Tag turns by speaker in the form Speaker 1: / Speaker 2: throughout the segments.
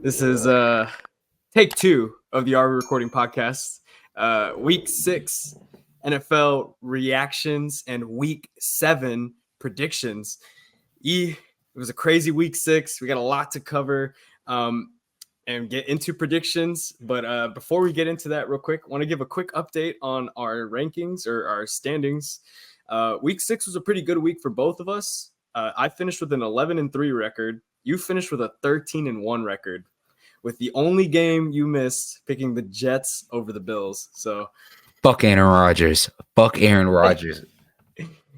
Speaker 1: This is take two of the Are We Recording podcast. Week 6 NFL reactions and week 7 predictions. It was a crazy week 6. We got a lot to cover and get into predictions. But before we get into that real quick, I want to give a quick update on our rankings or our standings. Week 6 was a pretty good week for both of us. I finished with an 11-3 record. You finished with a 13-1 record, with the only game you missed picking the Jets over the Bills. So
Speaker 2: fuck Aaron Rodgers. Fuck Aaron Rodgers.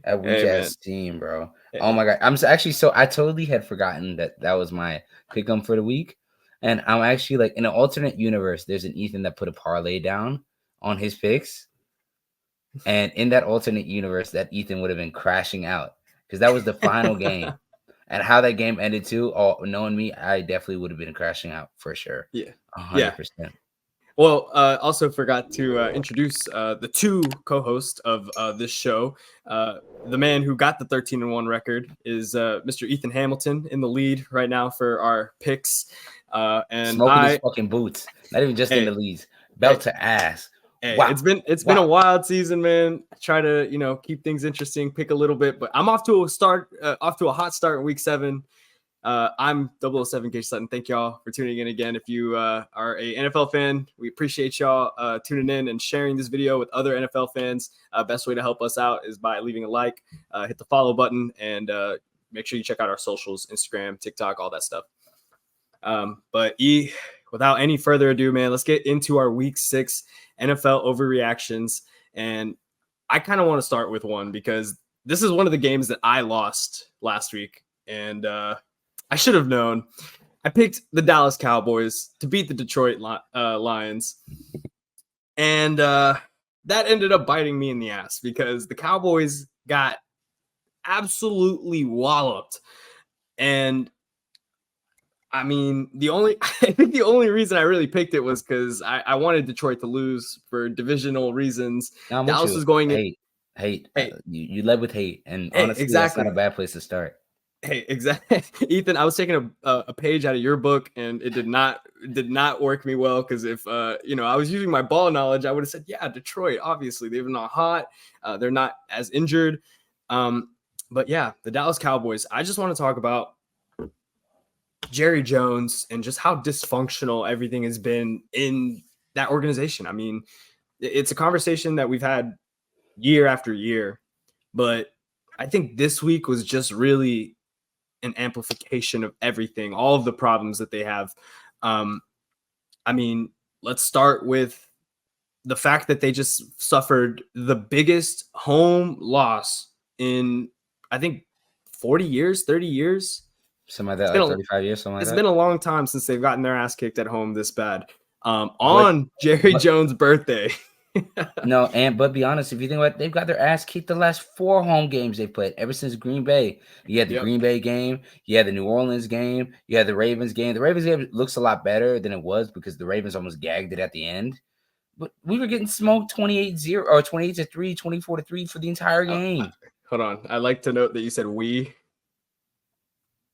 Speaker 2: That weak ass team, bro. Oh my god. I totally had forgotten that was my pick 'em for the week. And I'm actually like, in an alternate universe, there's an Ethan that put a parlay down on his picks. And in that alternate universe, that Ethan would have been crashing out because that was the final game. And how that game ended too, knowing me, I definitely would have been crashing out for sure.
Speaker 1: Yeah.
Speaker 2: 100%.
Speaker 1: Well, also forgot to introduce the two co-hosts of this show. The man who got the 13-1 record is Mr. Ethan Hamilton, in the lead right now for our picks. And
Speaker 2: smoking his fucking boots, not even just in the leads, belt to ass.
Speaker 1: Hey, wow. It's been a wild season, man. Try to keep things interesting, pick a little bit, but I'm off to a hot start in week 7. I'm 007 Gage Sutton. Thank y'all for tuning in again. If you are a NFL fan, we appreciate y'all tuning in and sharing this video with other NFL fans. Best way to help us out is by leaving a like, hit the follow button, and make sure you check out our socials, Instagram, TikTok, all that stuff. But without any further ado, man, let's get into our week 6 NFL overreactions. And I kind of want to start with one because this is one of the games that I lost last week. And I should have known. I picked the Dallas Cowboys to beat the Detroit Lions. And that ended up biting me in the ass because the Cowboys got absolutely walloped. And I mean, I think the only reason I really picked it was because I wanted Detroit to lose for divisional reasons. Dallas was going
Speaker 2: in hate. You led with hate, and honestly, exactly. That's not a bad place to start.
Speaker 1: Hey, exactly, Ethan. I was taking a page out of your book, and it did not work me well because if I was using my ball knowledge, I would have said, yeah, Detroit. Obviously, they're not hot. They're not as injured. But yeah, the Dallas Cowboys. I just want to talk about Jerry Jones and just how dysfunctional everything has been in that organization. I mean, it's a conversation that we've had year after year, but I think this week was just really an amplification of everything, all of the problems that they have. I mean, let's start with the fact that they just suffered the biggest home loss in, I think, 40 years, 30 years.
Speaker 2: Something like that, like 35 years, something like that.
Speaker 1: It's been a long time since they've gotten their ass kicked at home this bad. On Jerry Jones' birthday.
Speaker 2: But be honest, if you think about it, they've got their ass kicked the last 4 home games they played ever since Green Bay. You had the Green Bay game, you had the New Orleans game, you had the Ravens game. The Ravens game looks a lot better than it was because the Ravens almost gagged it at the end. But we were getting smoked 28-0 or 28-3, 24-3 for the entire game.
Speaker 1: Hold on. I'd like to note that you said we.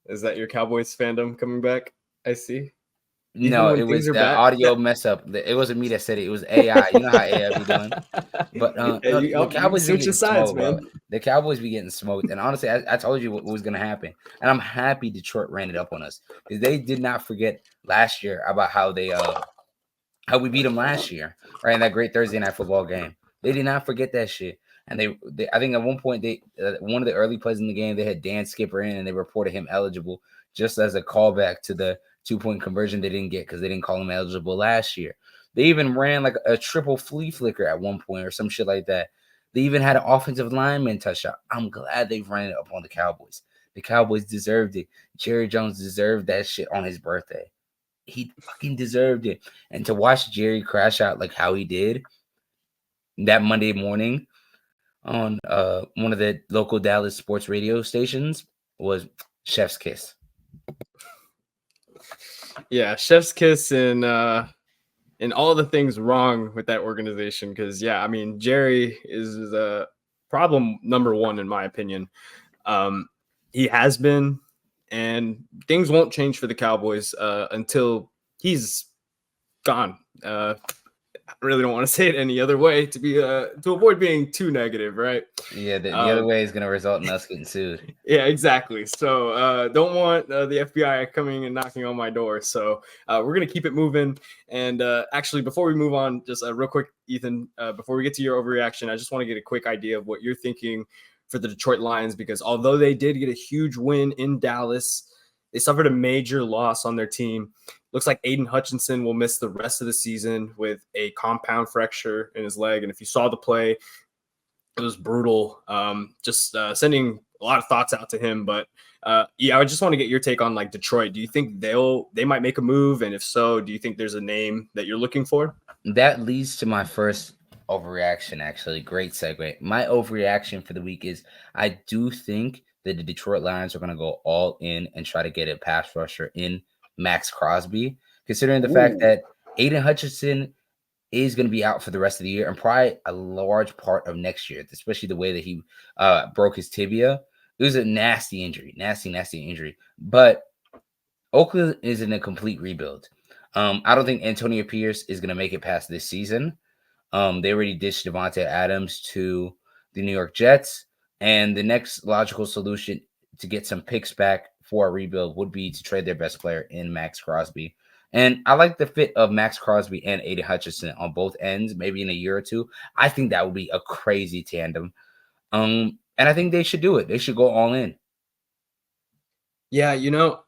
Speaker 1: Is that your Cowboys fandom coming back? I see.
Speaker 2: No, it was the audio mess up. It wasn't me that said it. It was AI. You know how AI be doing. But the Cowboys be getting smoked, man. The Cowboys be getting smoked. And honestly, I told you what was going to happen. And I'm happy Detroit ran it up on us because they did not forget last year about how we beat them last year, right, in that great Thursday night football game. They did not forget that shit. And they I think at one point one of the early plays in the game, they had Dan Skipper in and they reported him eligible just as a callback to the 2-point conversion they didn't get because they didn't call him eligible last year. They even ran like a triple flea flicker at one point or some shit like that. They even had an offensive lineman touchdown. I'm glad they've run it up on the Cowboys. The Cowboys deserved it. Jerry Jones deserved that shit on his birthday. He fucking deserved it. And to watch Jerry crash out like how he did that Monday morning on one of the local Dallas sports radio stations was chef's kiss.
Speaker 1: Yeah, chef's kiss and all the things wrong with that organization. Because I mean, Jerry is the problem number one in my opinion. He has been, and things won't change for the Cowboys until he's gone. I really don't want to say it any other way to avoid being too negative, right?
Speaker 2: Yeah, the other way is going to result in us getting sued.
Speaker 1: Yeah, exactly. So don't want the FBI coming and knocking on my door. So we're going to keep it moving. And actually, before we move on, just real quick, Ethan, before we get to your overreaction, I just want to get a quick idea of what you're thinking for the Detroit Lions, because although they did get a huge win in Dallas, they suffered a major loss on their team. Looks like Aiden Hutchinson will miss the rest of the season with a compound fracture in his leg. And if you saw the play, it was brutal. Just sending a lot of thoughts out to him. But yeah, I just want to get your take on like Detroit. Do you think they might make a move? And if so, do you think there's a name that you're looking for?
Speaker 2: That leads to my first overreaction, actually. Great segue. My overreaction for the week is I do think that the Detroit Lions are going to go all in and try to get a pass rusher in Max Crosby, considering the fact that Aiden Hutchinson is going to be out for the rest of the year and probably a large part of next year, especially the way that he broke his tibia. It was a nasty injury, nasty injury. But Oakland is in a complete rebuild. I don't think Antonio Pierce is going to make it past this season. They already ditched Davante Adams to the New York Jets. And the next logical solution to get some picks back for a rebuild would be to trade their best player in Max Crosby. And I like the fit of Max Crosby and Aiden Hutchinson on both ends, maybe in a year or two. I think that would be a crazy tandem. And I think they should do it. They should go all in.
Speaker 1: Yeah,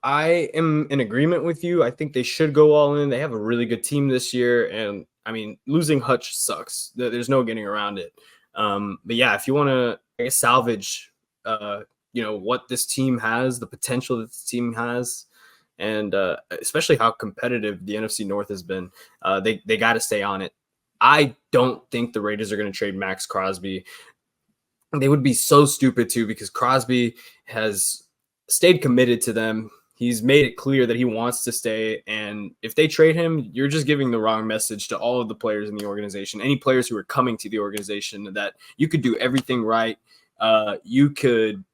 Speaker 1: I am in agreement with you. I think they should go all in. They have a really good team this year. And I mean, losing Hutch sucks. There's no getting around it. But yeah, if you want to salvage, what this team has, the potential that this team has, and especially how competitive the NFC North has been, they got to stay on it. I don't think the Raiders are going to trade Max Crosby. They would be so stupid too, because Crosby has stayed committed to them. He's made it clear that he wants to stay. And if they trade him, you're just giving the wrong message to all of the players in the organization, any players who are coming to the organization, that you could do everything right. You could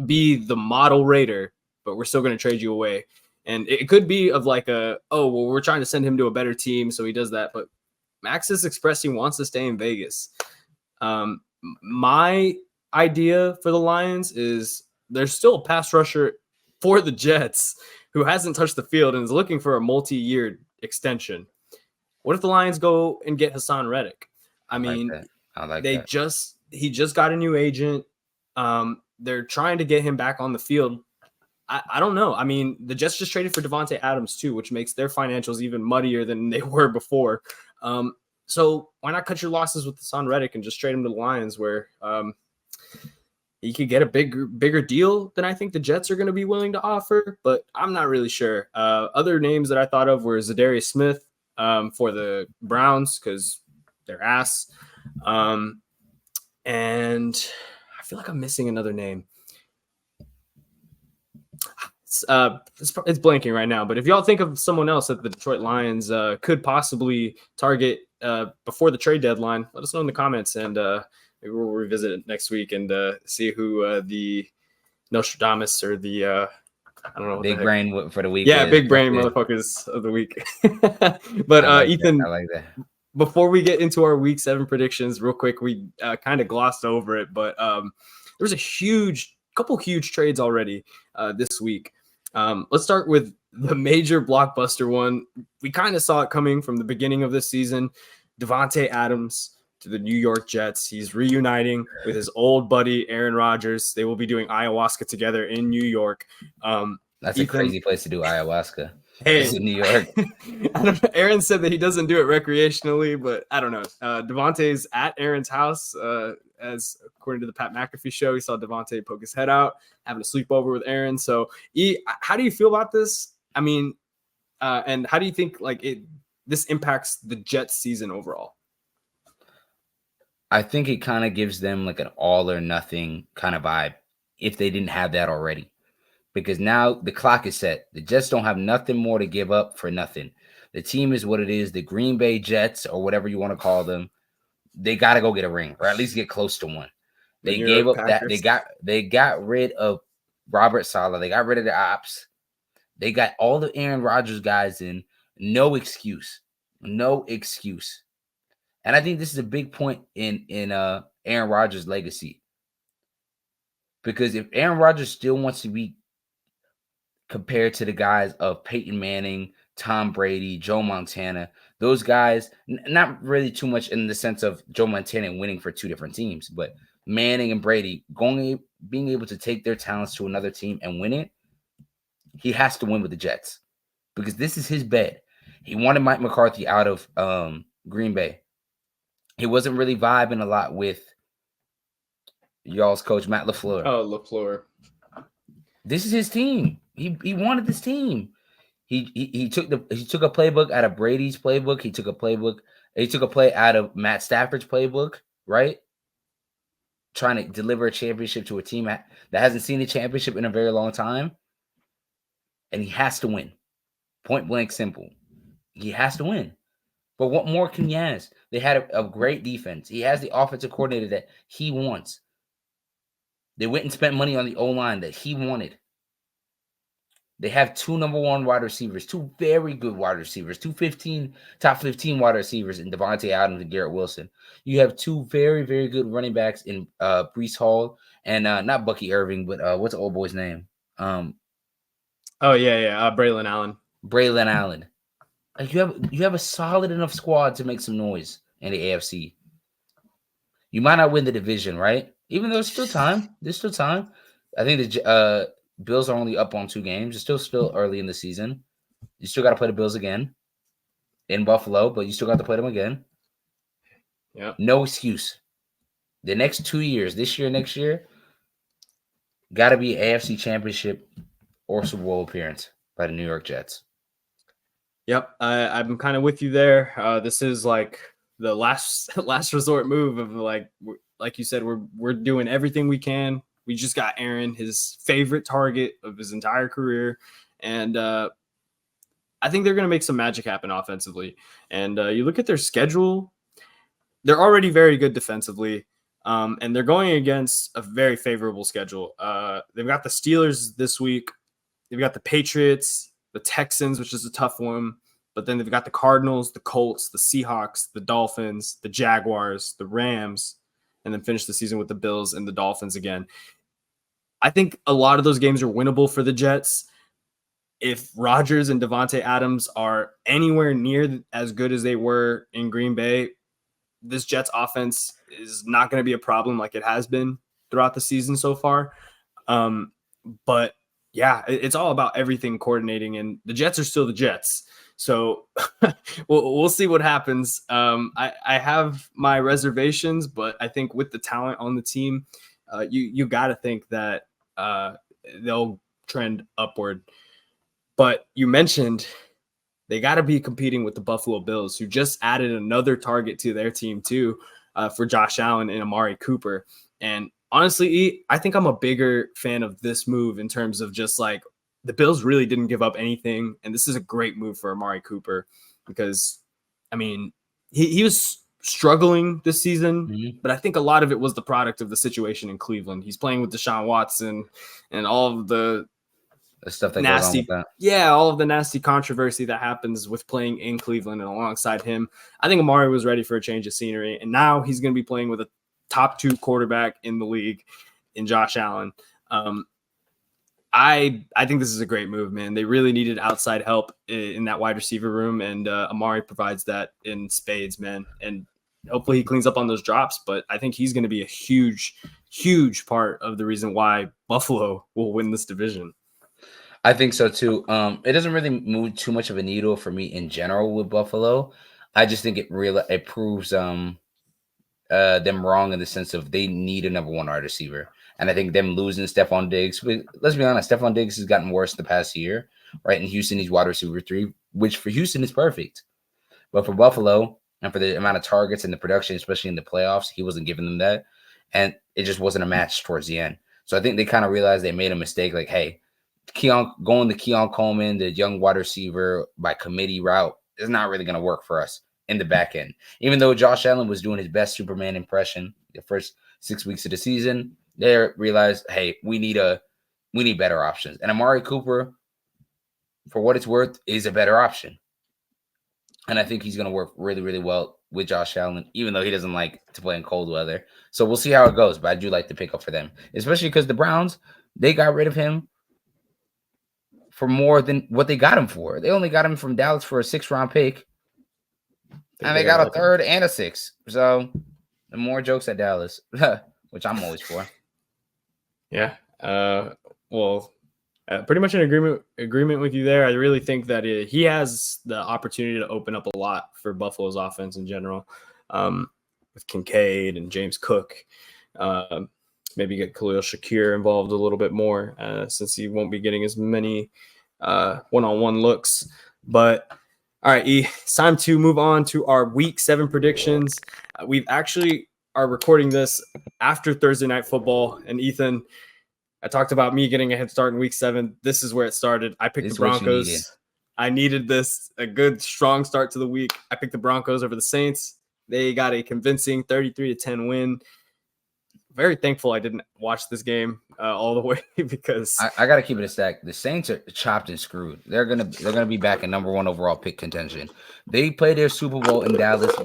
Speaker 1: be the model Raider, but we're still going to trade you away. And it could be of we're trying to send him to a better team, so he does that. But Max has expressed he wants to stay in Vegas. My idea for the Lions is there's still a pass rusher for the Jets who hasn't touched the field and is looking for a multi-year extension. What if the Lions go and get Hassan Reddick? I mean, he just got a new agent. They're trying to get him back on the field. I don't know. I mean, the Jets just traded for Davante Adams too, which makes their financials even muddier than they were before. So why not cut your losses with Hassan Reddick and just trade him to the Lions, where he could get a bigger deal than I think the Jets are going to be willing to offer, but I'm not really sure. Other names that I thought of were Zadarius Smith for the Browns, because they're ass. And I feel like I'm missing another name. It's blanking right now, but if y'all think of someone else that the Detroit Lions could possibly target before the trade deadline, let us know in the comments, and maybe we'll revisit it next week and see who the Nostradamus or the I don't know,
Speaker 2: big brain for the week.
Speaker 1: Yeah, big brain motherfuckers of the week. But Ethan,
Speaker 2: I like that.
Speaker 1: Before we get into our week 7 predictions, real quick, we kind of glossed over it, but there was a couple huge trades already this week. Let's start with the major blockbuster one. We kind of saw it coming from the beginning of this season. Davante Adams to the New York Jets. He's reuniting with his old buddy Aaron Rodgers. They will be doing ayahuasca together in New York.
Speaker 2: That's a crazy place to do ayahuasca.
Speaker 1: Hey,
Speaker 2: it's in New York.
Speaker 1: I don't know. Aaron said that he doesn't do it recreationally, but I don't know. Davante's at Aaron's house, as according to the Pat McAfee show. He saw Davante poke his head out, having a sleepover with Aaron. So, how do you feel about this? I mean, and how do you think this impacts the Jets season overall?
Speaker 2: I think it kind of gives them like an all or nothing kind of vibe if they didn't have that already. Because now the clock is set. The Jets don't have nothing more to give up for nothing. The team is what it is. The Green Bay Jets, or whatever you want to call them, they got to go get a ring, or at least get close to one. They gave up Packers. They got rid of Robert Saleh. They got rid of the ops. They got all the Aaron Rodgers guys in. No excuse. No excuse. And I think this is a big point in Aaron Rodgers' legacy. Because if Aaron Rodgers still wants to be compared to the guys of Peyton Manning, Tom Brady, Joe Montana, those guys, not really too much in the sense of Joe Montana winning for two different teams, but Manning and Brady being able to take their talents to another team and win it, he has to win with the Jets because this is his bed. He wanted Mike McCarthy out of Green Bay. He wasn't really vibing a lot with y'all's coach, Matt LaFleur.
Speaker 1: Oh, LaFleur.
Speaker 2: This is his team. He wanted this team. He took a playbook out of Brady's playbook. He took a play out of Matt Stafford's playbook, right? Trying to deliver a championship to a team that hasn't seen a championship in a very long time. And he has to win. Point blank simple. He has to win. But what more can he ask? They had a great defense. He has the offensive coordinator that he wants. They went and spent money on the O-line that he wanted. They have two number one wide receivers, two very good wide receivers, top 15 wide receivers in Devontae Adams and Garrett Wilson. You have two very, very good running backs in Breece Hall and not Bucky Irving, but what's the old boy's name?
Speaker 1: Braylon Allen.
Speaker 2: Braylon Allen. Like you have a solid enough squad to make some noise in the AFC. You might not win the division, right? Even though there's still time. I think the Bills are only up on 2 games. It's still early in the season. You still got to play the Bills again in Buffalo, but you still got to play them again.
Speaker 1: Yeah.
Speaker 2: No excuse. The next 2 years, this year, next year, got to be AFC Championship or Super Bowl appearance by the New York Jets.
Speaker 1: Yep, I'm kind of with you there. This is like the last resort move of like you said, we're doing everything we can. We just got Aaron, his favorite target of his entire career, and I think they're going to make some magic happen offensively. And you look at their schedule; they're already very good defensively, and they're going against a very favorable schedule. They've got the Steelers this week. They've got the Patriots, the Texans, which is a tough one. But then they've got the Cardinals, the Colts, the Seahawks, the Dolphins, the Jaguars, the Rams, and then finish the season with the Bills and the Dolphins again. I think a lot of those games are winnable for the Jets. If Rodgers and Devontae Adams are anywhere near as good as they were in Green Bay, this Jets offense is not going to be a problem like it has been throughout the season so far. But yeah, it's all about everything coordinating, and the Jets are still the Jets. So we'll see what happens. I have my reservations, but I think with the talent on the team, you got to think that they'll trend upward. But you mentioned they got to be competing with the Buffalo Bills, who just added another target to their team too, for Josh Allen and Amari Cooper. And honestly, I think I'm a bigger fan of this move in terms of just like, the Bills really didn't give up anything, and this is a great move for Amari Cooper because, I mean, he was struggling this season, but I think a lot of it was the product of the situation in Cleveland. He's playing with Deshaun Watson and all of the
Speaker 2: stuff that
Speaker 1: nasty,
Speaker 2: goes on with that.
Speaker 1: all of the nasty controversy that happens with playing in Cleveland and alongside him. I think Amari was ready for a change of scenery, and now he's going to be playing with a top 2 quarterback in the league in Josh Allen. I think this is a great move, man. They really needed outside help in that wide receiver room, and Amari provides that in spades, man. And hopefully he cleans up on those drops, but I think he's going to be a huge, huge part of the reason why Buffalo will win this division.
Speaker 2: I think so too. It doesn't really move too much of a needle for me in general with Buffalo. I just think it proves them wrong in the sense of they need a number 1 wide receiver. And I think them losing Stephon Diggs, let's be honest, Stephon Diggs has gotten worse the past year, right? In Houston, he's wide receiver 3, which for Houston is perfect. But for Buffalo, and for the amount of targets and the production, especially in the playoffs, he wasn't giving them that. And it just wasn't a match towards the end. So I think they kind of realized they made a mistake. Like, hey, going to Keon Coleman, the young wide receiver by committee route, is not really going to work for us in the back end. Even though Josh Allen was doing his best Superman impression the first 6 weeks of the season, they realized, hey, we need better options. And Amari Cooper, for what it's worth, is a better option. And I think he's going to work really, really well with Josh Allen, even though he doesn't like to play in cold weather. So we'll see how it goes. But I do like the pickup for them, especially because the Browns, they got rid of him for more than what they got him for. They only got him from Dallas for a 6th-round pick. And they got a 3rd and a 6th. So the more jokes at Dallas, which I'm always for.
Speaker 1: Yeah. Well, pretty much in agreement with you there. I really think that he has the opportunity to open up a lot for Buffalo's offense in general, with Kincaid and James Cook. Maybe get Khalil Shakir involved a little bit more, since he won't be getting as many one-on-one looks. But all right, it's time to move on to our Week 7 predictions. We've actually are recording this after Thursday Night Football, and Ethan, I talked about me getting a head start in Week 7. This is where it started. I picked the Broncos. I needed a good, strong start to the week. I picked the Broncos over the Saints. They got a convincing 33-10 win. Very thankful I didn't watch this game all the way because
Speaker 2: I got to keep it a stack. The Saints are chopped and screwed. They're gonna be back in number 1 overall pick contention. They played their Super Bowl in Dallas.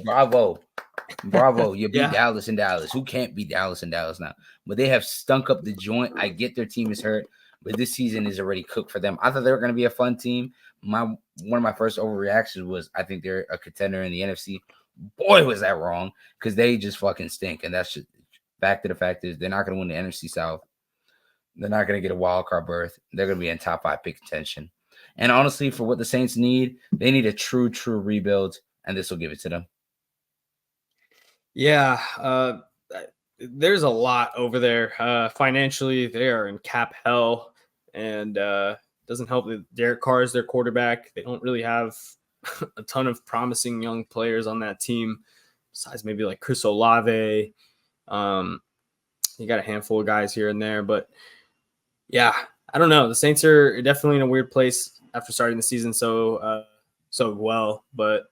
Speaker 2: Bravo! You beat Dallas in Dallas. Who can't beat Dallas in Dallas now? But they have stunk up the joint. I get their team is hurt, but this season is already cooked for them. I thought they were going to be a fun team. One of my first overreactions was I think they're a contender in the NFC. Boy, was that wrong, because they just fucking stink, and that's just back to the fact is they're not going to win the NFC South. They're not going to get a wild card berth. They're going to be in top 5 pick contention. And honestly, for what the Saints need, they need a true rebuild, and this will give it to them.
Speaker 1: Yeah, there's a lot over there. Financially, they are in cap hell, and doesn't help that Derek Carr is their quarterback. They don't really have a ton of promising young players on that team, besides maybe like Chris Olave. You got a handful of guys here and there, but yeah, I don't know. The Saints are definitely in a weird place after starting the season so well, but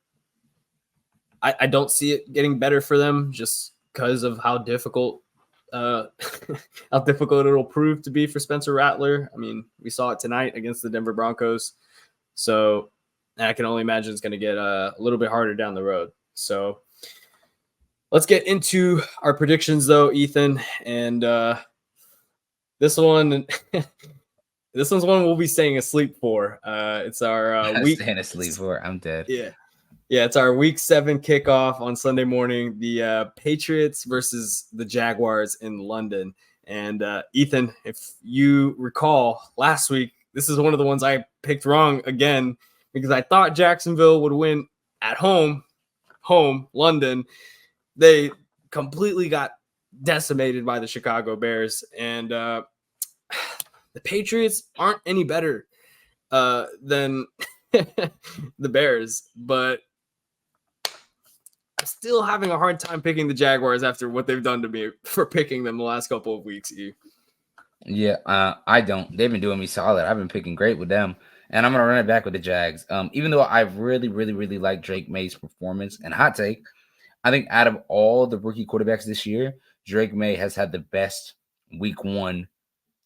Speaker 1: I don't see it getting better for them just because of how difficult it'll prove to be for Spencer Rattler. I mean, we saw it tonight against the Denver Broncos, so I can only imagine it's going to get a little bit harder down the road. So let's get into our predictions, though, Ethan. And this one's one we'll be staying asleep for. It's our week.
Speaker 2: Staying asleep for. I'm dead.
Speaker 1: Yeah, it's our Week 7 kickoff on Sunday morning. The Patriots versus the Jaguars in London. And Ethan, if you recall last week, this is one of the ones I picked wrong again because I thought Jacksonville would win at home, London. They completely got decimated by the Chicago Bears, and the Patriots aren't any better than the Bears, but I'm still having a hard time picking the Jaguars after what they've done to me for picking them the last couple of weeks.
Speaker 2: Yeah, I don't. They've been doing me solid. I've been picking great with them, and I'm going to run it back with the Jags. Even though I really, really, really like Drake May's performance, and hot take, I think out of all the rookie quarterbacks this year, Drake May has had the best Week 1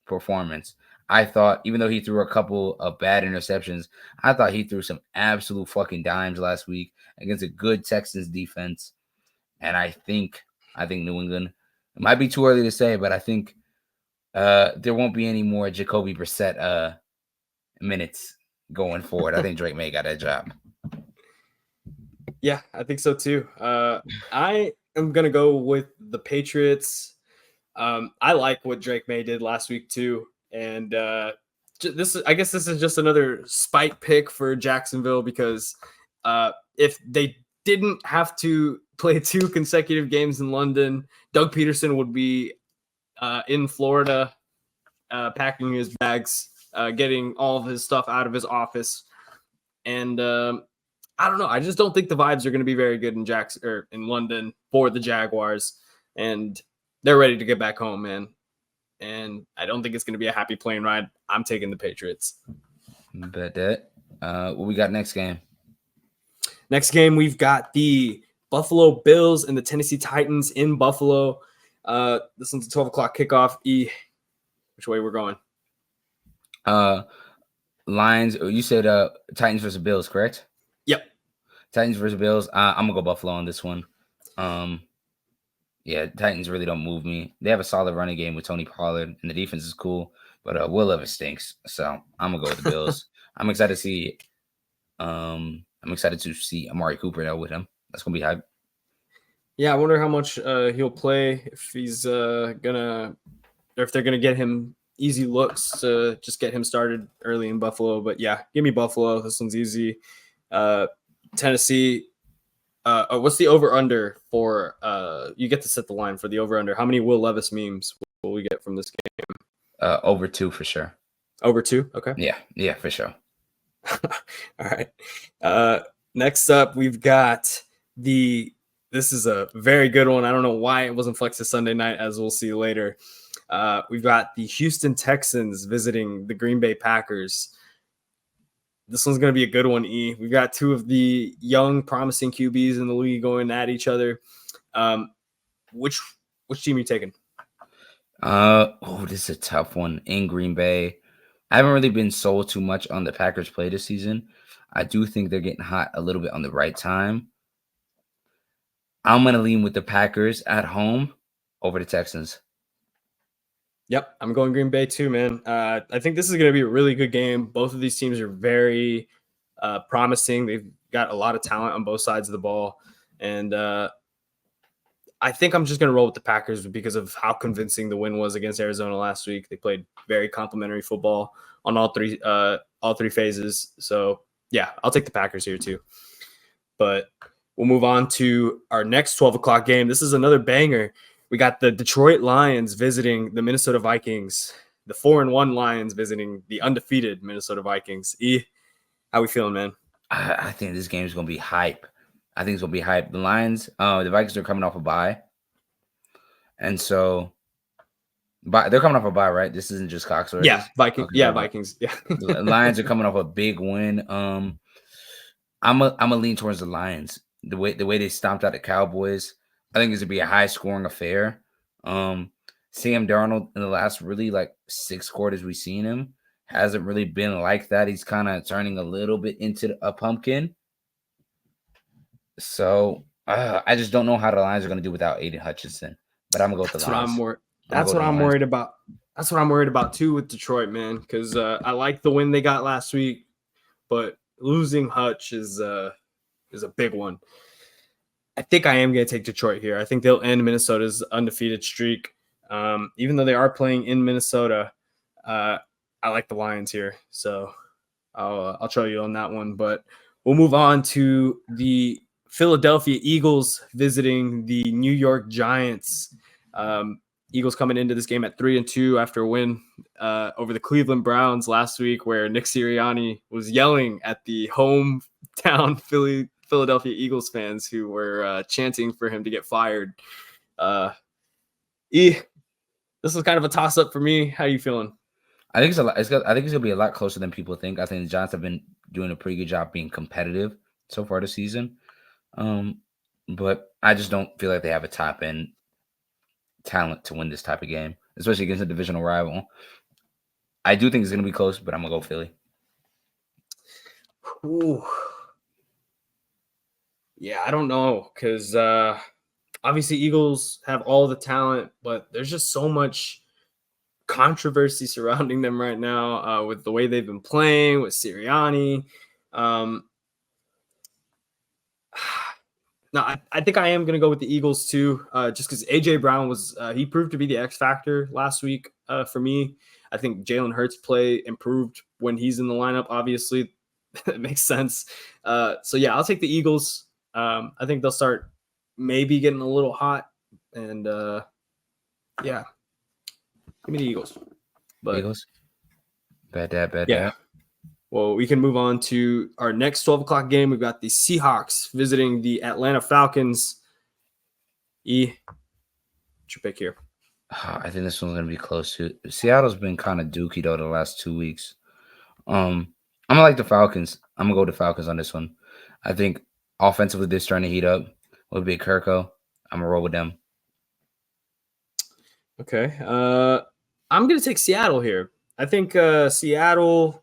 Speaker 2: performance. I thought, even though he threw a couple of bad interceptions, I thought he threw some absolute fucking dimes last week against a good Texans defense. And I think New England, it might be too early to say, but I think there won't be any more Jacoby Brissett minutes going forward. I think Drake May got that job.
Speaker 1: Yeah, I think so too. I am going to go with the Patriots. I like what Drake May did last week too. And I guess this is just another spite pick for Jacksonville because if they didn't have to play 2 consecutive games in London, Doug Peterson would be in Florida packing his bags, getting all of his stuff out of his office. And I don't know. I just don't think the vibes are going to be very good in London for the Jaguars. And they're ready to get back home, man. And I don't think it's going to be a happy plane ride. I'm taking the Patriots.
Speaker 2: Bet that. What we got next game?
Speaker 1: Next game, we've got the Buffalo Bills and the Tennessee Titans in Buffalo. This one's a 12 o'clock kickoff. Which way we're going?
Speaker 2: Lions. You said Titans versus Bills, correct?
Speaker 1: Yep.
Speaker 2: Titans versus Bills. I'm gonna go Buffalo on this one. Yeah, Titans really don't move me. They have a solid running game with Tony Pollard, and the defense is cool. But Will Levis stinks, so I'm gonna go with the Bills. I'm excited to see. I'm excited to see Amari Cooper out with him. That's gonna be hype.
Speaker 1: Yeah, I wonder how much he'll play, if he's gonna, or if they're gonna get him easy looks to just get him started early in Buffalo. But yeah, give me Buffalo. This one's easy. Tennessee. What's the over under for? You get to set the line for the over under. How many Will Levis memes will we get from this game?
Speaker 2: Over 2 for sure.
Speaker 1: Over 2. Okay.
Speaker 2: Yeah, for sure.
Speaker 1: All right. Next up, we've got this is a very good one. I don't know why it wasn't flexed to Sunday night, as we'll see later. We've got the Houston Texans visiting the Green Bay Packers. This one's going to be a good one, E. We've got 2 of the young, promising QBs in the league going at each other. Which team are you taking?
Speaker 2: This is a tough one in Green Bay. I haven't really been sold too much on the Packers play this season. I do think they're getting hot a little bit on the right time. I'm going to lean with the Packers at home over the Texans.
Speaker 1: Yep, I'm going Green Bay too, man. I think this is going to be a really good game. Both of these teams are very promising. They've got a lot of talent on both sides of the ball. And I think I'm just going to roll with the Packers because of how convincing the win was against Arizona last week. They played very complimentary football on all three phases. So, yeah, I'll take the Packers here too. But we'll move on to our next 12 o'clock game. This is another banger. We got the Detroit Lions visiting the Minnesota Vikings. The 4-1 Lions visiting the undefeated Minnesota Vikings. E, how we feeling, man?
Speaker 2: I think this game is going to be hype. The Lions, the Vikings are coming off a bye. And so, they're coming off a bye, right? This isn't just Cox.
Speaker 1: Yeah, Vikings. Okay, yeah, Vikings. Yeah.
Speaker 2: The Lions are coming off a big win. I'm a lean towards the Lions. The way they stomped out the Cowboys, I think it's gonna be a high scoring affair. Sam Darnold in the last really 6 quarters we've seen him hasn't really been like that. He's kind of turning a little bit into a pumpkin. So I just don't know how the Lions are gonna do without Aiden Hutchinson. But I'm gonna go with the Lions.
Speaker 1: That's what I'm worried about. That's what I'm worried about too with Detroit, man. Because I like the win they got last week, but losing Hutch is a big one. I think I am going to take Detroit here. I think they'll end Minnesota's undefeated streak. Even though they are playing in Minnesota, I like the Lions here. So I'll try you on that one. But we'll move on to the Philadelphia Eagles visiting the New York Giants. Eagles coming into this game at 3-2 after a win over the Cleveland Browns last week, where Nick Sirianni was yelling at the hometown Philadelphia Eagles fans who were chanting for him to get fired. This is kind of a toss-up for me. How are you feeling?
Speaker 2: I think it's gonna be a lot closer than people think. I think the Giants have been doing a pretty good job being competitive so far this season. But I just don't feel like they have a top-end talent to win this type of game, especially against a divisional rival. I do think it's going to be close, but I'm going to go Philly.
Speaker 1: Ooh. Yeah, I don't know, because obviously Eagles have all the talent, but there's just so much controversy surrounding them right now with the way they've been playing, with Sirianni. No, I think I am going to go with the Eagles too, just because A.J. Brown he proved to be the X factor last week for me. I think Jalen Hurts' play improved when he's in the lineup, obviously. It makes sense. So, yeah, I'll take the Eagles. I think they'll start maybe getting a little hot. And, yeah, give me the Eagles.
Speaker 2: But, Eagles? Bad dad.
Speaker 1: Well, we can move on to our next 12 o'clock game. We've got the Seahawks visiting the Atlanta Falcons. What's your pick here?
Speaker 2: I think this one's going to be close to it. Seattle's been kind of dookie, though, the last 2 weeks. I'm going to like the Falcons. I'm going to go with the Falcons on this one. I think offensively, they're starting to heat up with Big Kirko. I'm going to roll with them.
Speaker 1: Okay. I'm going to take Seattle here. I think Seattle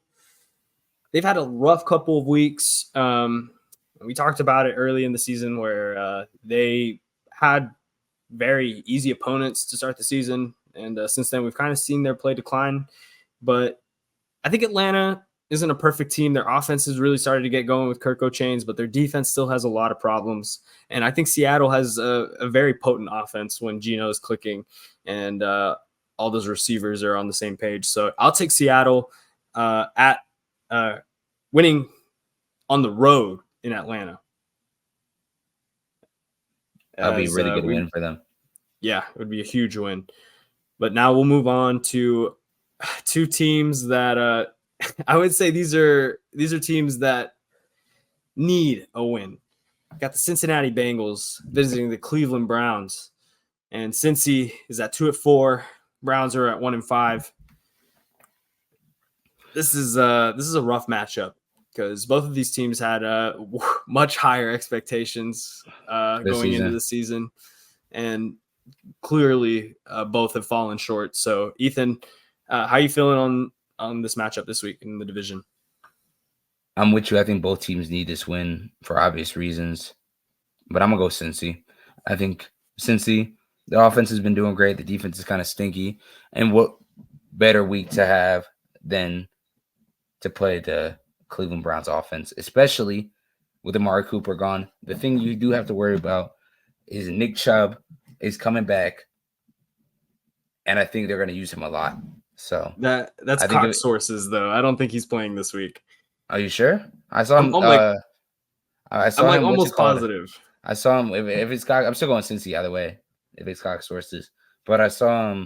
Speaker 1: they've had a rough couple of weeks. We talked about it early in the season where they had very easy opponents to start the season. And since then, we've kind of seen their play decline. But I think Atlanta isn't a perfect team. Their offense has really started to get going with Kirk O'Chains, but their defense still has a lot of problems. And I think Seattle has a very potent offense when Geno is clicking and all those receivers are on the same page. So I'll take Seattle at winning on the road in Atlanta.
Speaker 2: That'd be a really good win for them.
Speaker 1: Yeah, it would be a huge win. But now we'll move on to two teams that I would say these are teams that need a win. Got the Cincinnati Bengals visiting the Cleveland Browns, and Cincy is at 2-4. Browns are at 1-5. This is a rough matchup because both of these teams had much higher expectations going into the season, and clearly both have fallen short. So, Ethan, how are you feeling on this matchup this week in the division?
Speaker 2: I'm with you. I think both teams need this win for obvious reasons, but I'm gonna go Cincy. I think Cincy, the offense has been doing great. The defense is kind of stinky, and what better week to have than to play the Cleveland Browns offense, especially with Amari Cooper gone. The thing you do have to worry about is Nick Chubb is coming back, and I think they're going to use him a lot. So
Speaker 1: that's Cox sources, though. I don't think he's playing this week.
Speaker 2: Are you sure? I saw him.
Speaker 1: I'm almost positive.
Speaker 2: I saw him. If it's Cox, I'm still going Cincy either way. If it's Cox sources, but I saw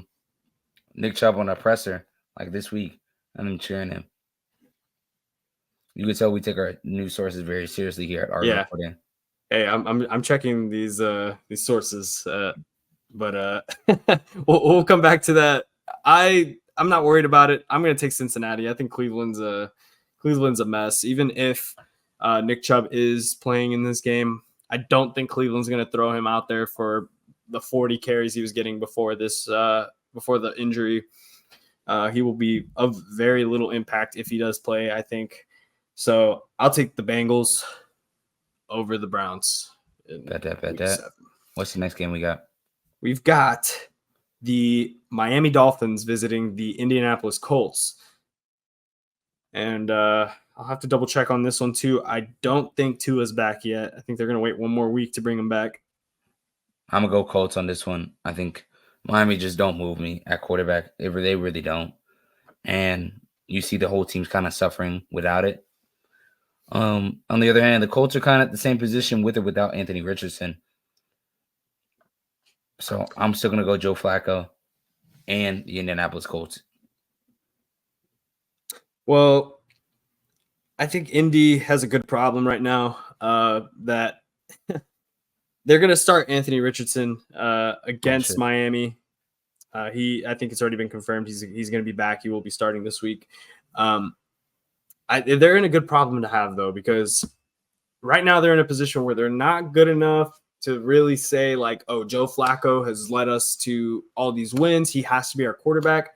Speaker 2: Nick Chubb on a presser like this week, and I'm cheering him. You can tell we take our news sources very seriously here at our reporting.
Speaker 1: Hey, I'm checking these sources, but we'll come back to that. I'm not worried about it. I'm going to take Cincinnati. I think Cleveland's a mess. Even if Nick Chubb is playing in this game, I don't think Cleveland's going to throw him out there for the 40 carries he was getting before the injury. He will be of very little impact if he does play, I think. So I'll take the Bengals over the Browns.
Speaker 2: Bet that. What's the next game we got?
Speaker 1: We've got the Miami Dolphins visiting the Indianapolis Colts. And I'll have to double check on this one too. I don't think Tua's back yet. I think they're going to wait one more week to bring him back.
Speaker 2: I'm going to go Colts on this one. I think Miami just don't move me at quarterback. They really don't. And you see the whole team's kind of suffering without it. On the other hand, the Colts are kind of at the same position with or without Anthony Richardson. So I'm still going to go Joe Flacco and the Indianapolis Colts.
Speaker 1: Well, I think Indy has a good problem right now that they're going to start Anthony Richardson against Miami. I think it's already been confirmed he's going to be back. He will be starting this week. They're in a good problem to have, though, because right now they're in a position where they're not good enough to really say, like, oh, Joe Flacco has led us to all these wins. He has to be our quarterback.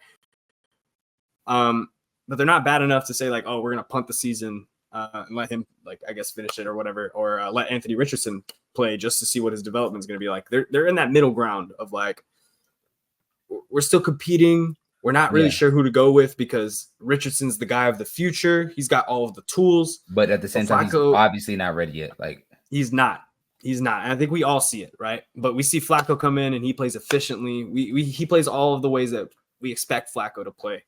Speaker 1: But they're not bad enough to say, like, oh, we're going to punt the season and let him, like, I guess, finish it or whatever, or let Anthony Richardson play just to see what his development is going to be like. They're in that middle ground of, like, we're still competing. We're not really sure who to go with because Richardson's the guy of the future. He's got all of the tools.
Speaker 2: But at the same time, he's obviously not ready yet. Like,
Speaker 1: he's not. And I think we all see it, right? But we see Flacco come in and he plays efficiently. He plays all of the ways that we expect Flacco to play.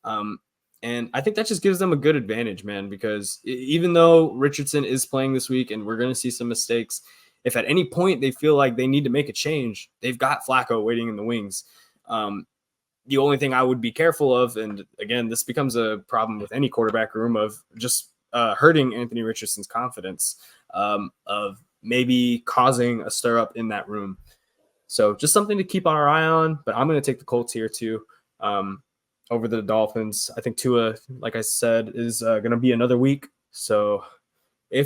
Speaker 1: And I think that just gives them a good advantage, man, because even though Richardson is playing this week and we're going to see some mistakes, if at any point they feel like they need to make a change, they've got Flacco waiting in the wings. The only thing I would be careful of, and again, this becomes a problem with any quarterback room, of just hurting Anthony Richardson's confidence, of maybe causing a stir up in that room. So just something to keep our eye on, but I'm going to take the Colts here too. Over the Dolphins. I think Tua, like I said, is going to be another week. So do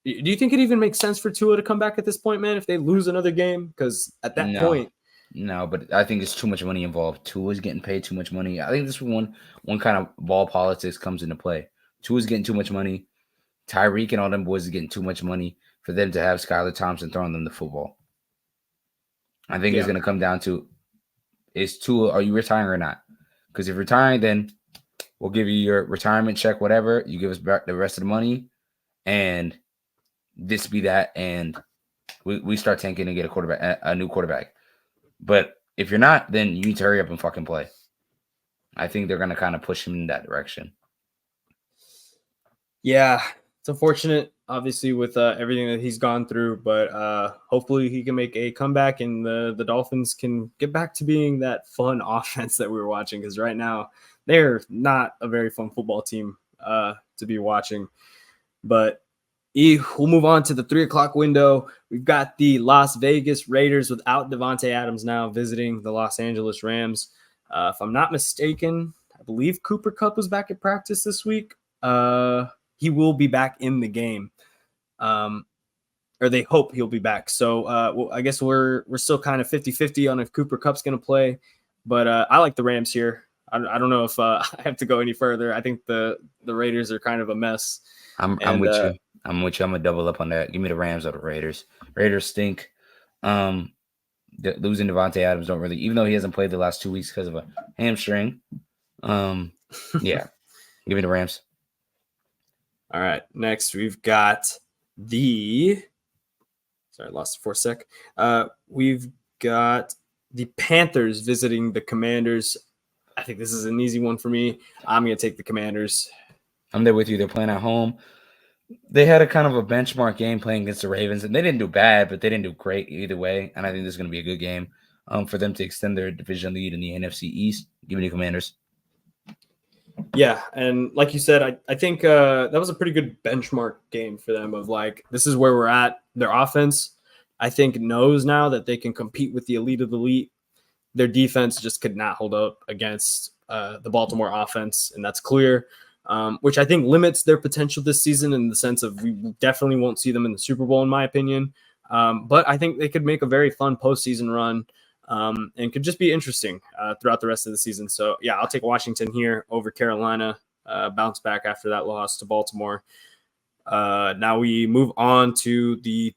Speaker 1: you think it even makes sense for Tua to come back at this point, man, if they lose another game? Because at that point.
Speaker 2: No, but I think there's too much money involved. Tua's getting paid too much money. I think this one kind of ball politics comes into play. Tua's getting too much money. Tyreek and all them boys are getting too much money for them to have Skylar Thompson throwing them the football. I think it's going to come down to, is Tua, are you retiring or not? Because if you're retiring, then we'll give you your retirement check, whatever. You give us back the rest of the money, and this be that, and we start tanking and get a new quarterback. But if you're not, then you need to hurry up and fucking play. I think they're going to kind of push him in that direction.
Speaker 1: Yeah, it's unfortunate, obviously, with everything that he's gone through, but hopefully he can make a comeback and the Dolphins can get back to being that fun offense that we were watching, because right now they're not a very fun football team to be watching. But we'll move on to the 3:00 window. We've got the Las Vegas Raiders without Devontae Adams now visiting the Los Angeles Rams. If I'm not mistaken, I believe Cooper Kupp was back at practice this week. He will be back in the game, or they hope he'll be back. So I guess we're still kind of 50-50 on if Cooper Kupp's going to play. But I like the Rams here. I don't know if I have to go any further. I think the Raiders are kind of a mess.
Speaker 2: I'm with you. I'm with you. I'm going to double up on that. Give me the Rams or the Raiders. Raiders stink. Losing Devontae Adams don't really, even though he hasn't played the last 2 weeks because of a hamstring. Yeah. Give me the Rams.
Speaker 1: All right. Next, we've got sorry, I lost it for a sec. We've got the Panthers visiting the Commanders. I think this is an easy one for me. I'm going to take the Commanders.
Speaker 2: I'm there with you. They're playing at home. They had a kind of a benchmark game playing against the Ravens, and they didn't do bad, but they didn't do great either way. And I think this is going to be a good game for them to extend their division lead in the NFC East. Give me the Commanders.
Speaker 1: Yeah, and like you said, I think that was a pretty good benchmark game for them of like, this is where we're at. Their offense, I think, knows now that they can compete with the elite of the elite. Their defense just could not hold up against the Baltimore offense, and that's clear, which I think limits their potential this season in the sense of we definitely won't see them in the Super Bowl, in my opinion. But I think they could make a very fun postseason run. And could just be interesting throughout the rest of the season. So, yeah, I'll take Washington here over Carolina, bounce back after that loss to Baltimore. Now we move on to the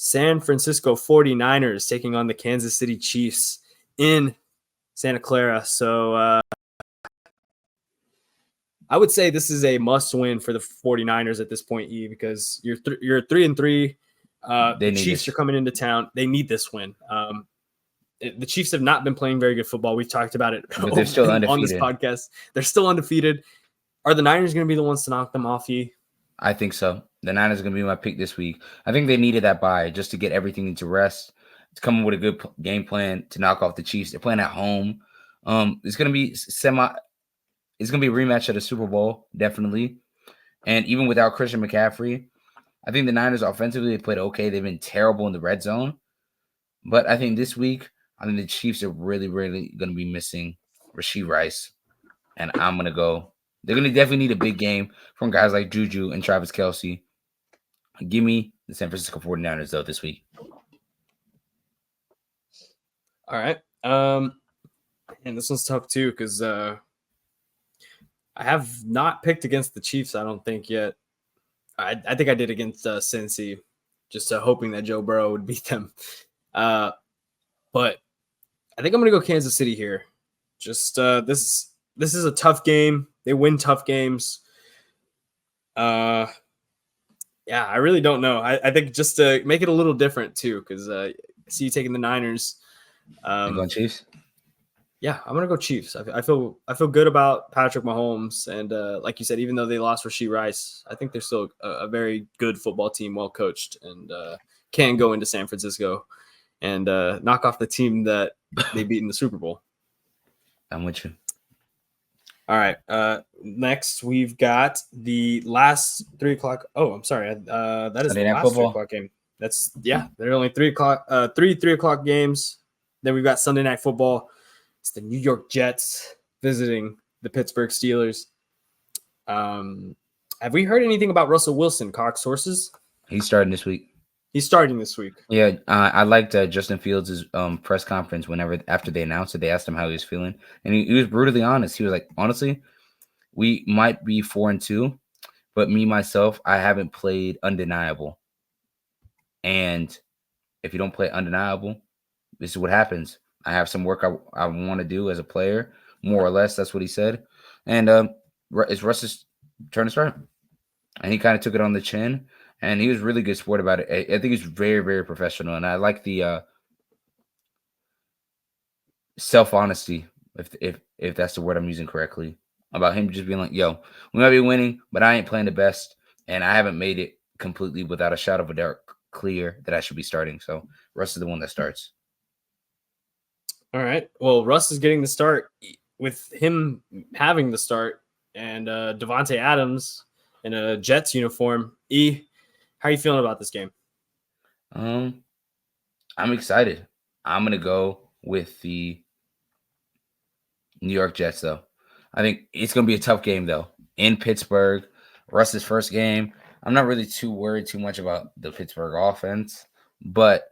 Speaker 1: San Francisco 49ers taking on the Kansas City Chiefs in Santa Clara. So I would say this is a must win for the 49ers at this point, because you're 3-3. The Chiefs are coming into town. They need this win. The Chiefs have not been playing very good football. We've talked about it
Speaker 2: but they're still undefeated
Speaker 1: on this podcast. They're still undefeated. Are the Niners going to be the ones to knock them off, E?
Speaker 2: I think so. The Niners are going to be my pick this week. I think they needed that bye just to get everything into rest, to come up with a good game plan to knock off the Chiefs. They're playing at home. It's going to be it's going to be a rematch at the Super Bowl, definitely. And even without Christian McCaffrey, I think the Niners offensively, they played okay. They've been terrible in the red zone. But I think this week, I think the Chiefs are really, really going to be missing Rashee Rice. And I'm going to go. They're going to definitely need a big game from guys like Juju and Travis Kelce. Give me the San Francisco 49ers, though, this week.
Speaker 1: All right. And this one's tough, too, because I have not picked against the Chiefs, I don't think, yet. I think I did against Cincy, just hoping that Joe Burrow would beat them. But I think I'm going to go Kansas City here. Just this is a tough game. They win tough games. Yeah, I really don't know. I think just to make it a little different too, because I see you taking the Niners.
Speaker 2: You going Chiefs?
Speaker 1: Yeah, I'm gonna go Chiefs. I feel good about Patrick Mahomes, and like you said, even though they lost Rashee Rice, I think they're still a very good football team, well coached, and can go into San Francisco and knock off the team that they beat in the Super Bowl.
Speaker 2: I'm with you.
Speaker 1: All right. Next, we've got the last 3 o'clock. Oh, I'm sorry. That is the last 3 o'clock game. That's there are only 3 o'clock, 3 o'clock games. Then we've got Sunday Night Football. It's the New York Jets visiting the Pittsburgh Steelers. Have we heard anything about Russell Wilson, Cox sources?
Speaker 2: He's starting this week.
Speaker 1: He's starting this week.
Speaker 2: Yeah, I liked Justin Fields' press conference after they announced it. They asked him how he was feeling, and he was brutally honest. He was like, honestly, We might be 4-2, but me, myself, I haven't played Undeniable. And if you don't play Undeniable, this is what happens. I have some work I want to do as a player, more or less. That's what he said. And it's Russ's turn to start. And he kind of took it on the chin. And he was really good sport about it. I think he's very, very professional. And I like the self-honesty, if that's the word I'm using correctly, about him just being like, yo, we might be winning, but I ain't playing the best. And I haven't made it completely without a shot of a dark clear that I should be starting. So Russ is the one that starts.
Speaker 1: All right. Well, Russ is getting the start with him having the start, and Devontae Adams in a Jets uniform. How are you feeling about this game?
Speaker 2: I'm excited. I'm gonna go with the New York Jets, though. I think it's gonna be a tough game, though, in Pittsburgh. Russ's first game. I'm not really too worried too much about the Pittsburgh offense, but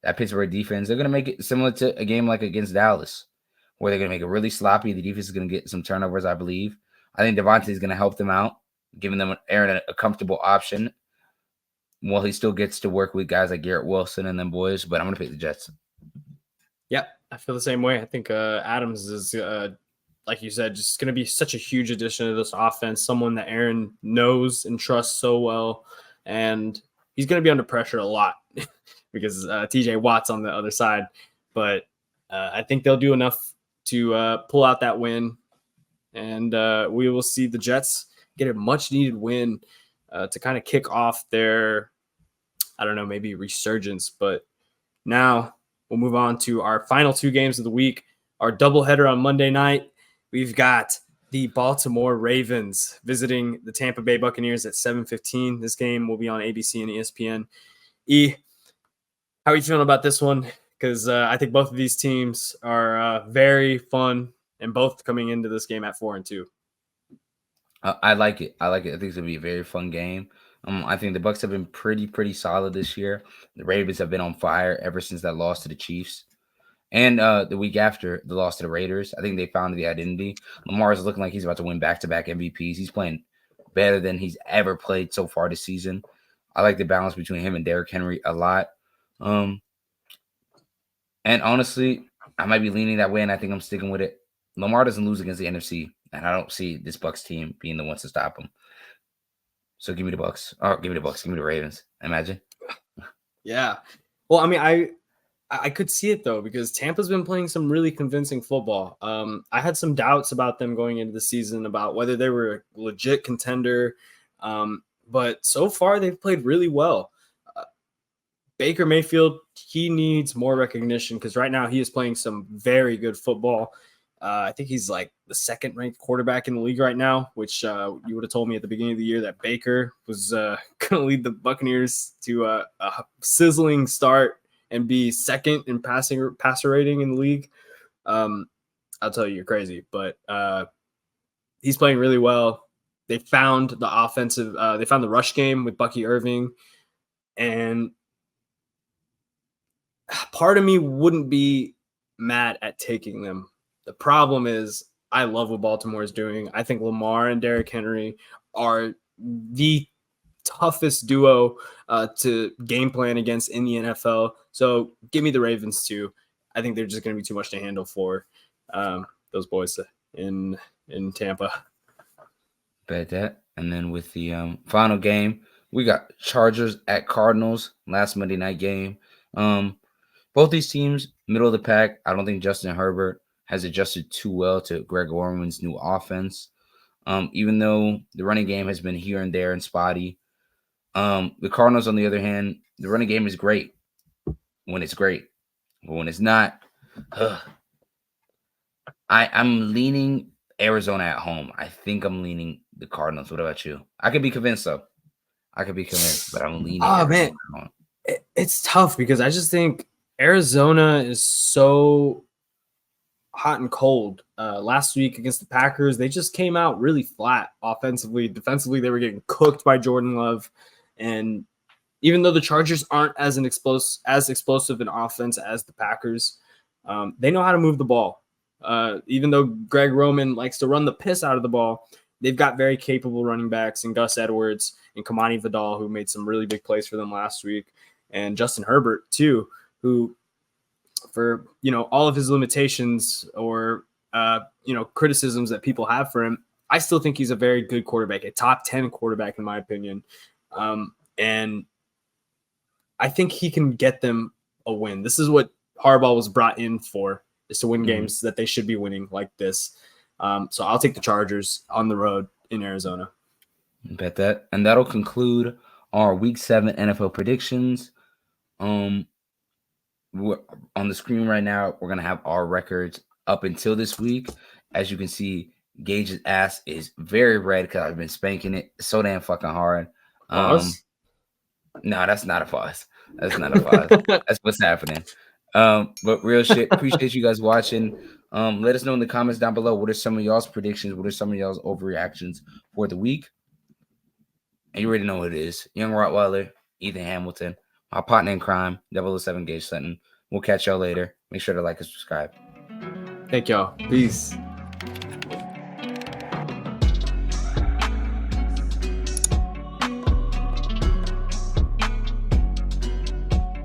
Speaker 2: that Pittsburgh defense, they're going to make it similar to a game like against Dallas, where they're going to make it really sloppy. The defense is going to get some turnovers, I believe. I think Devontae is going to help them out, giving them a comfortable option while he still gets to work with guys like Garrett Wilson and them boys, but I'm going to pick the Jets.
Speaker 1: Yeah, I feel the same way. I think Adams is, like you said, just going to be such a huge addition to this offense, someone that Aaron knows and trusts so well, and he's going to be under pressure a lot because TJ Watt's on the other side. But I think they'll do enough to pull out that win, and we will see the Jets get a much-needed win to kind of kick off their, I don't know, maybe resurgence. But now we'll move on to our final two games of the week. Our doubleheader on Monday night, we've got the Baltimore Ravens visiting the Tampa Bay Buccaneers at 7:15. This game will be on ABC and ESPN. How are you feeling about this one? Because I think both of these teams are very fun, and both coming into this game at 4-2.
Speaker 2: I like it. I think it's gonna be a very fun game. I think the Bucs have been pretty solid this year. The Ravens have been on fire ever since that loss to the Chiefs, and the week after the loss to the Raiders. I think they found the identity. Lamar is looking like he's about to win back-to-back MVPs. He's playing better than he's ever played so far this season. I like the balance between him and Derrick Henry a lot. And honestly, I might be leaning that way, and I think I'm sticking with it. Lamar doesn't lose against the NFC, and I don't see this Bucs team being the ones to stop him. So give me the Bucs. Oh, give me the Bucs. Give me the Ravens. Imagine.
Speaker 1: Yeah. Well, I mean, I could see it, though, because Tampa's been playing some really convincing football. I had some doubts about them going into the season about whether they were a legit contender. But so far, they've played really well. Baker Mayfield, he needs more recognition because right now he is playing some very good football. I think he's like the second-ranked quarterback in the league right now, which you would have told me at the beginning of the year that Baker was going to lead the Buccaneers to a sizzling start and be second in passer rating in the league. I'll tell you, you're crazy, but he's playing really well. They found the offensive, they found the rush game with Bucky Irving, and part of me wouldn't be mad at taking them. The problem is I love what Baltimore is doing. I think Lamar and Derrick Henry are the toughest duo to game plan against in the NFL. So give me the Ravens too. I think they're just going to be too much to handle for those boys in Tampa.
Speaker 2: Bet that. And then with the final game, we got Chargers at Cardinals, last Monday night game. Both these teams, middle of the pack. I don't think Justin Herbert has adjusted too well to Greg Orman's new offense. Even though the running game has been here and there and spotty. The Cardinals, on the other hand, the running game is great when it's great. But when it's not, I'm leaning Arizona at home. I think I'm leaning the Cardinals. What about you? I could be convinced, though. I could be convinced, but I'm leaning Arizona at home.
Speaker 1: It's tough because I just think Arizona is so hot and cold. Last week against the Packers, they just came out really flat offensively. Defensively, they were getting cooked by Jordan Love. And even though the Chargers aren't as explosive in offense as the Packers, they know how to move the ball. Even though Greg Roman likes to run the piss out of the ball, they've got very capable running backs in Gus Edwards and Kamani Vidal, who made some really big plays for them last week, and Justin Herbert too, who, for all of his limitations or criticisms that people have for him, I still think he's a very good quarterback, a top 10 quarterback in my opinion, and I think he can get them a win. This is what Harbaugh was brought in for, is to win games that they should be winning like this. So I'll take the Chargers on the road in Arizona.
Speaker 2: Bet that. And that'll conclude our Week 7 NFL predictions. On the screen right now, we're going to have our records up until this week. As you can see, Gage's ass is very red because I've been spanking it so damn fucking hard. No, that's not a pause. That's not a pause. That's what's happening. But real shit, appreciate you guys watching. Let us know in the comments down below, what are some of y'all's predictions? What are some of y'all's overreactions for the week? And you already know what it is. Young Rottweiler, Ethan Hamilton, my partner in crime, 007 Gage Sutton. We'll catch y'all later. Make sure to like and subscribe.
Speaker 1: Thank y'all. Peace.